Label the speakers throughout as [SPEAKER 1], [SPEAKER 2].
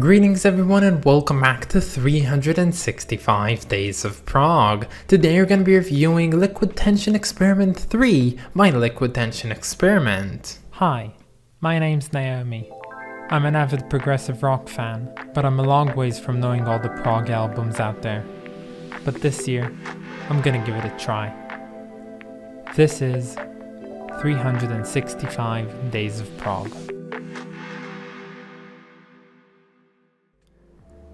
[SPEAKER 1] Greetings everyone and welcome back to 365 Days of Prog. Today we're going to be reviewing Liquid Tension Experiment 3 by Liquid Tension Experiment.
[SPEAKER 2] Hi, my name's Naomi. I'm an avid progressive rock fan, but I'm a long ways from knowing all the prog albums out there. But this year, I'm gonna give it a try. This is 365 Days of Prog.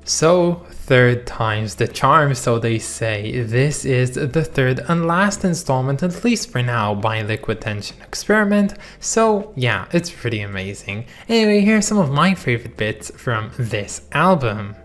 [SPEAKER 1] So, third time's the charm, so they say. This is the third and last installment, at least for now, by Liquid Tension Experiment, so yeah, it's pretty amazing. Anyway, here's some of my favorite bits from this album.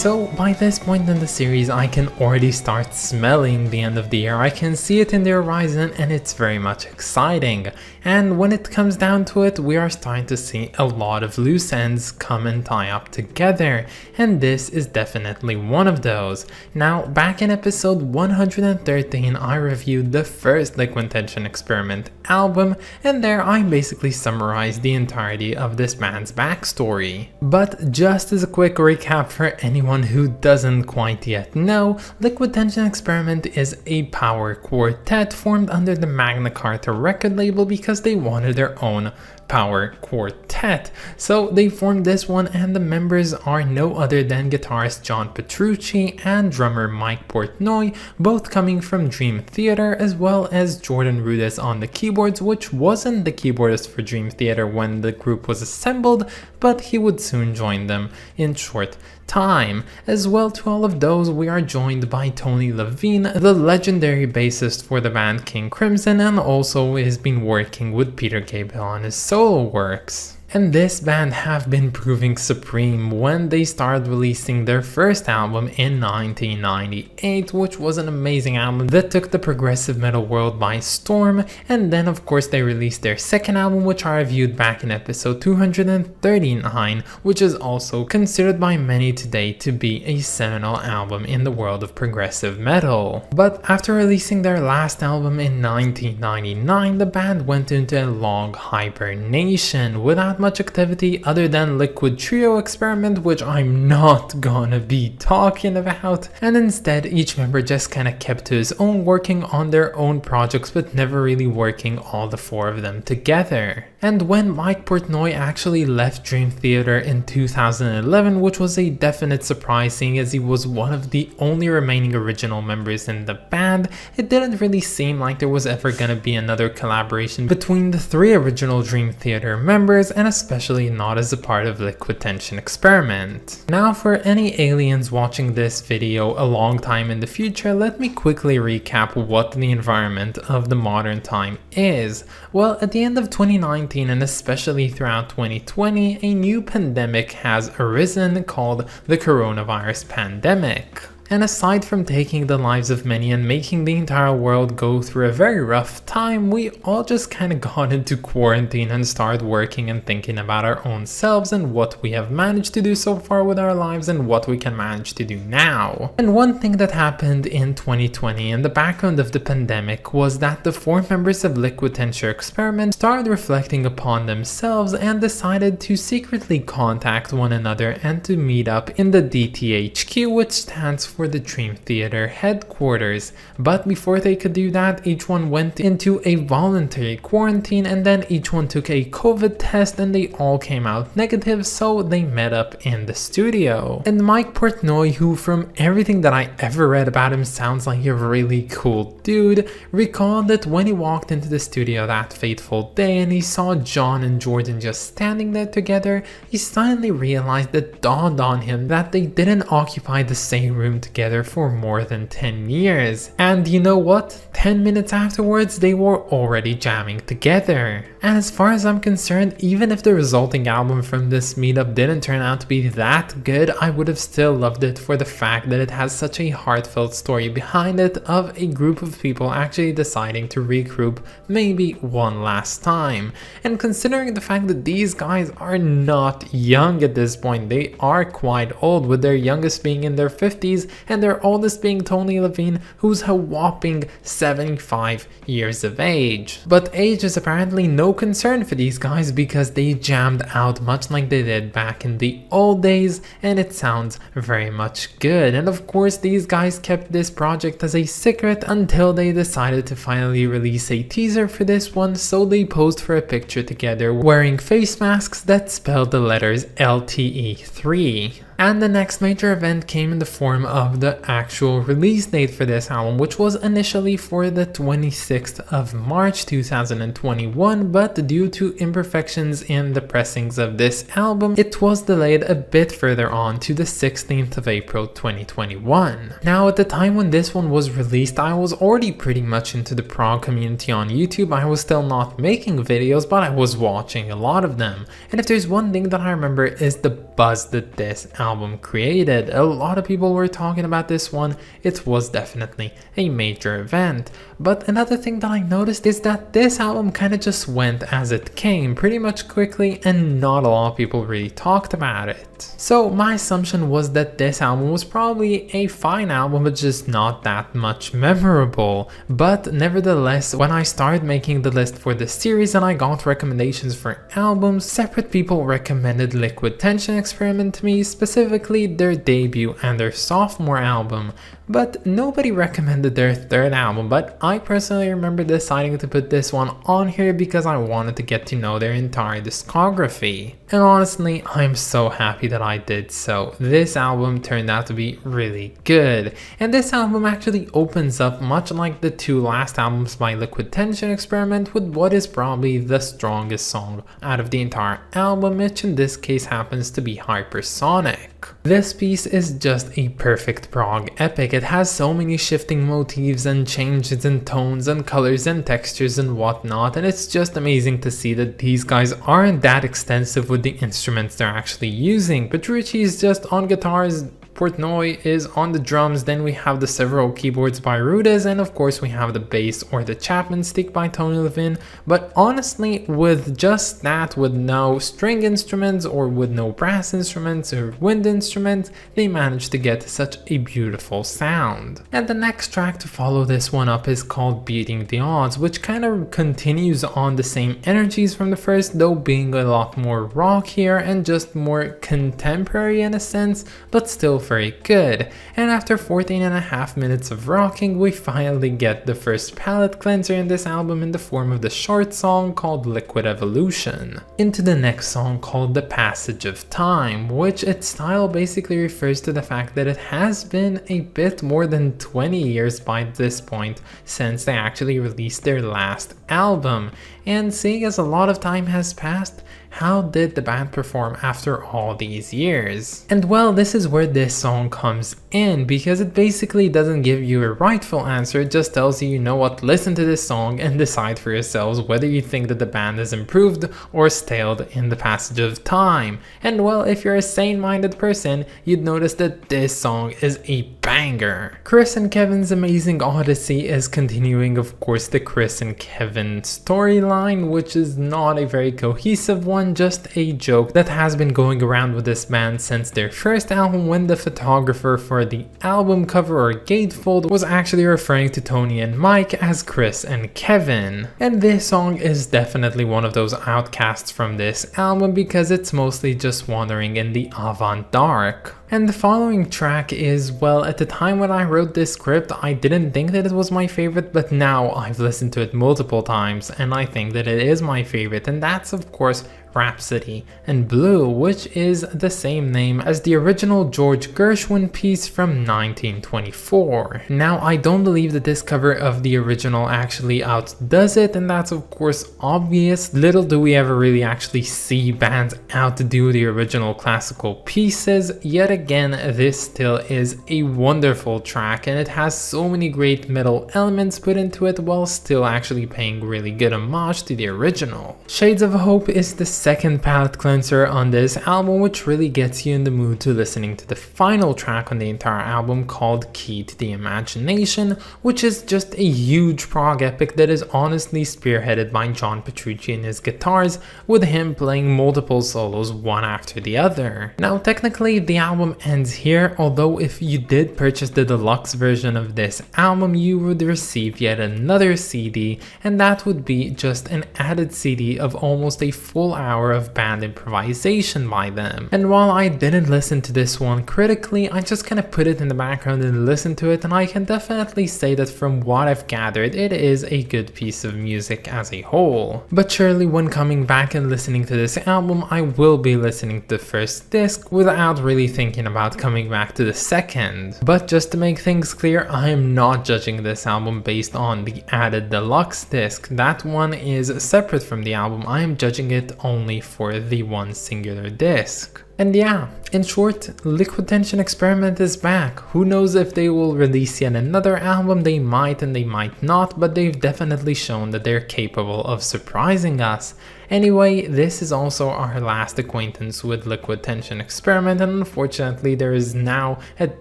[SPEAKER 1] So by this point in the series, I can already start smelling the end of the year. I can see it in the horizon and it's very much exciting. And when it comes down to it, we are starting to see a lot of loose ends come and tie up together. And this is definitely one of those. Now, back in episode 113, I reviewed the first Liquid Tension Experiment album, and there I basically summarized the entirety of this band's backstory. But just as a quick recap for anyone who doesn't quite yet know, Liquid Tension Experiment is a power quartet formed under the Magna Carta record label because they wanted their own power quartet. So they formed this one, and the members are no other than guitarist John Petrucci and drummer Mike Portnoy, both coming from Dream Theater, as well as Jordan Rudess on the keyboards, which wasn't the keyboardist for Dream Theater when the group was assembled, but he would soon join them in short time. As well, to all of those, we are joined by Tony Levine, the legendary bassist for the band King Crimson, and also has been working with Peter Gabriel on his solo works. And this band have been proving supreme when they started releasing their first album in 1998, which was an amazing album that took the progressive metal world by storm. And then of course they released their second album, which I reviewed back in episode 239, which is also considered by many today to be a seminal album in the world of progressive metal. But after releasing their last album in 1999, the band went into a long hibernation without much activity other than Liquid Trio Experiment, which I'm not gonna be talking about, and instead each member just kinda kept to his own, working on their own projects but never really working all the four of them together. And when Mike Portnoy actually left Dream Theater in 2011, which was a definite surprise seeing as he was one of the only remaining original members in the band, it didn't really seem like there was ever gonna be another collaboration between the three original Dream Theater members, and especially not as a part of Liquid Tension Experiment. Now, for any aliens watching this video a long time in the future, let me quickly recap what the environment of the modern time is. Well, at the end of 2019 and especially throughout 2020, a new pandemic has arisen called the coronavirus pandemic. And aside from taking the lives of many and making the entire world go through a very rough time, we all just kinda got into quarantine and started working and thinking about our own selves and what we have managed to do so far with our lives and what we can manage to do now. And one thing that happened in 2020 in the background of the pandemic was that the 4 members of Liquid Tensure Experiment started reflecting upon themselves and decided to secretly contact one another and to meet up in the DTHQ, which stands for the Dream Theater headquarters. But before they could do that, each one went into a voluntary quarantine, and then each one took a COVID test and they all came out negative, so they met up in the studio. And Mike Portnoy, who from everything that I ever read about him sounds like a really cool dude, recalled that when he walked into the studio that fateful day and he saw John and Jordan just standing there together, he suddenly realized it dawned on him that they didn't occupy the same room together for more than 10 years. And you know what? 10 minutes afterwards, they were already jamming together. And as far as I'm concerned, even if the resulting album from this meetup didn't turn out to be that good, I would have still loved it for the fact that it has such a heartfelt story behind it of a group of people actually deciding to regroup maybe one last time. And considering the fact that these guys are not young at this point, they are quite old, with their youngest being in their 50s and their oldest being Tony Levine, who's a whopping 75 years of age. But age is apparently no concern for these guys because they jammed out much like they did back in the old days, and it sounds very much good. And of course, these guys kept this project as a secret until they decided to finally release a teaser for this one, so they posed for a picture together wearing face masks that spelled the letters LTE3. And the next major event came in the form of the actual release date for this album, which was initially for the 26th of March 2021, but due to imperfections in the pressings of this album, it was delayed a bit further on to the 16th of April 2021. Now, at the time when this one was released, I was already pretty much into the prog community on YouTube. I was still not making videos, but I was watching a lot of them. And if there's one thing that I remember is the buzz that this album created. A lot of people were talking about this one. It was definitely a major event. But another thing that I noticed is that this album kind of just went as it came pretty much quickly, and not a lot of people really talked about it. So my assumption was that this album was probably a fine album, but just not that much memorable. But nevertheless, when I started making the list for the series and I got recommendations for albums, separate people recommended Liquid Tensure Experiment to me, specifically their debut and their sophomore album. But nobody recommended their third album, but I personally remember deciding to put this one on here because I wanted to get to know their entire discography. And honestly, I'm so happy that I did so. This album turned out to be really good. And this album actually opens up much like the 2 last albums by Liquid Tensure Experiment with what is probably the strongest song out of the entire album, which in this case happens to be Hypersonic. This piece is just a perfect prog epic. It has so many shifting motifs and changes in tones and colors and textures and whatnot, and it's just amazing to see that these guys aren't that extensive with the instruments they're actually using. Petrucci is just on guitars, Portnoy is on the drums, then we have the several keyboards by Rudez, and of course we have the bass or the Chapman stick by Tony Levine. But honestly, with just that, with no string instruments or with no brass instruments or wind instruments, they managed to get such a beautiful sound. And the next track to follow this one up is called Beating the Odds, which kind of continues on the same energies from the first, though being a lot more rockier and just more contemporary in a sense, but still very good. And after 14.5 minutes of rocking, we finally get the first palate cleanser in this album in the form of the short song called Liquid Evolution, into the next song called The Passage of Time, which its style basically refers to the fact that it has been a bit more than 20 years by this point since they actually released their last album. And seeing as a lot of time has passed, how did the band perform after all these years? And well, this is where this song comes in, because it basically doesn't give you a rightful answer, it just tells you, you know what, listen to this song and decide for yourselves whether you think that the band has improved or staled in the passage of time. And well, if you're a sane-minded person, you'd notice that this song is a banger. Chris and Kevin's amazing odyssey is continuing, of course, the Chris and Kevin storyline, which is not a very cohesive one, just a joke that has been going around with this band since their first album, when the photographer for the album cover or gatefold was actually referring to Tony and Mike as Chris and Kevin. And this song is definitely one of those outcasts from this album because it's mostly just wandering in the avant-dark. And the following track is, well, at the time when I wrote this script, I didn't think that it was my favorite, but now I've listened to it multiple times and I think that it is my favorite, and that's of course Rhapsody in Blue, which is the same name as the original George Gershwin piece from 1924. Now, I don't believe that this cover of the original actually outdoes it, and that's of course obvious. Little do we ever really actually see bands outdo the original classical pieces. Yet again, this still is a wonderful track, and it has so many great metal elements put into it while still actually paying really good homage to the original. Shades of Hope is the second palate cleanser on this album, which really gets you in the mood to listening to the final track on the entire album called Key to the Imagination, which is just a huge prog epic that is honestly spearheaded by John Petrucci and his guitars, with him playing multiple solos one after the other. Now technically the album ends here, although if you did purchase the deluxe version of this album, you would receive yet another CD, and that would be just an added CD of almost a full hour of band improvisation by them. And while I didn't listen to this one critically, I just kind of put it in the background and listened to it, and I can definitely say that from what I've gathered, it is a good piece of music as a whole. But surely when coming back and listening to this album, I will be listening to the first disc without really thinking about coming back to the second. But just to make things clear, I am not judging this album based on the added deluxe disc. That one is separate from the album. I am judging it only for the one singular disc. And yeah, in short, Liquid Tension Experiment is back. Who knows if they will release yet another album? They might and they might not, but they've definitely shown that they're capable of surprising us. Anyway, this is also our last acquaintance with Liquid Tension Experiment, and unfortunately there is now at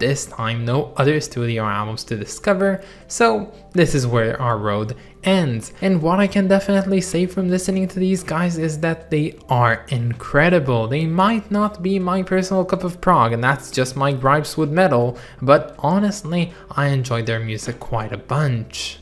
[SPEAKER 1] this time no other studio albums to discover, so this is where our road ends. And what I can definitely say from listening to these guys is that they are incredible. They might not be my personal cup of prog, and that's just my gripes with metal, but honestly I enjoyed their music quite a bunch.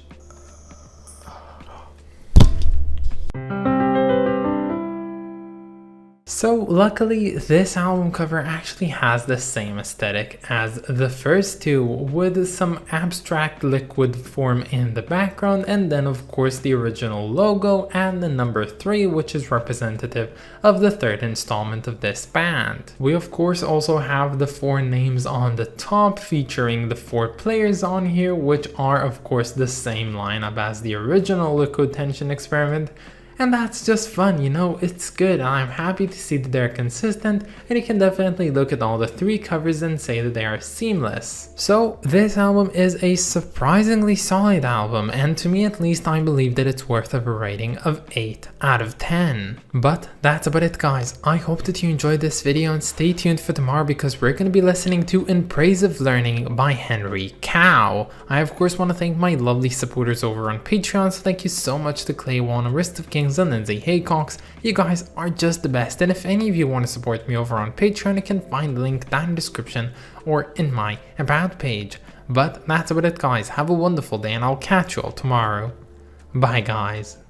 [SPEAKER 1] So luckily this album cover actually has the same aesthetic as the first two, with some abstract liquid form in the background, and then of course the original logo and the number 3, which is representative of the third installment of this band. We of course also have the 4 names on the top featuring the 4 players on here, which are of course the same lineup as the original Liquid Tension Experiment. And that's just fun, you know, it's good. I'm happy to see that they're consistent, and you can definitely look at all the 3 covers and say that they are seamless. So this album is a surprisingly solid album, and to me at least I believe that it's worth of a rating of 8 out of 10. But that's about it guys. I hope that you enjoyed this video, and stay tuned for tomorrow because we're going to be listening to In Praise of Learning by Henry Cow. I of course want to thank my lovely supporters over on Patreon, so thank you so much to Clay One, Arist of Kings, and Lindsay Haycox. You guys are just the best, and if any of you want to support me over on Patreon, you can find the link down in the description or in my about page. But that's about it guys, have a wonderful day and I'll catch you all tomorrow. Bye guys.